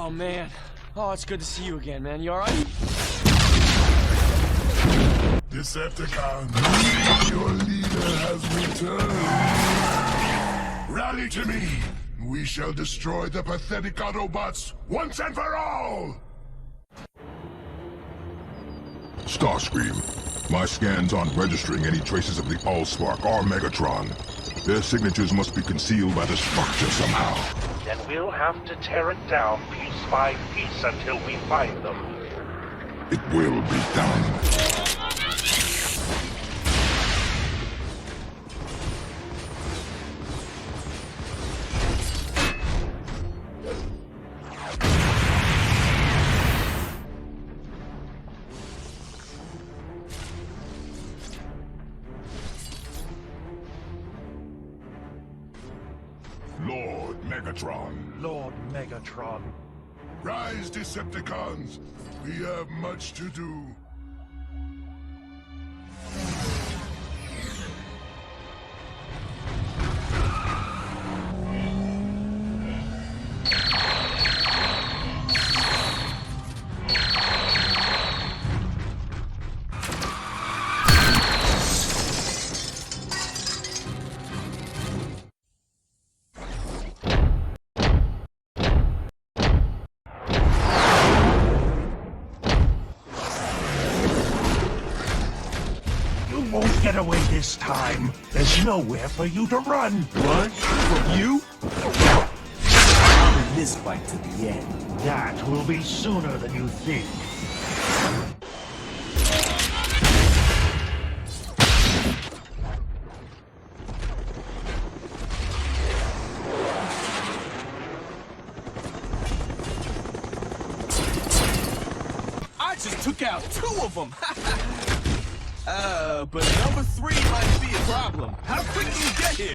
Oh, man. Oh, it's good to see you again, man. You alright? Decepticons, your leader has returned. Rally to me. We shall destroy the pathetic Autobots once and for all! Starscream, my scans aren't registering any traces of the Allspark or Megatron. Their signatures must be concealed by the structure somehow. Then we'll have to tear it down piece by piece until we find them. It will be done. Lord Megatron. Lord Megatron. Rise, Decepticons! We have much to do. You won't get away this time. There's nowhere for you to run. What? From you? I'll bring this fight to the end. That will be sooner than you think. I just took out 2 of them. But number 3 might be a problem. How quick do you get here?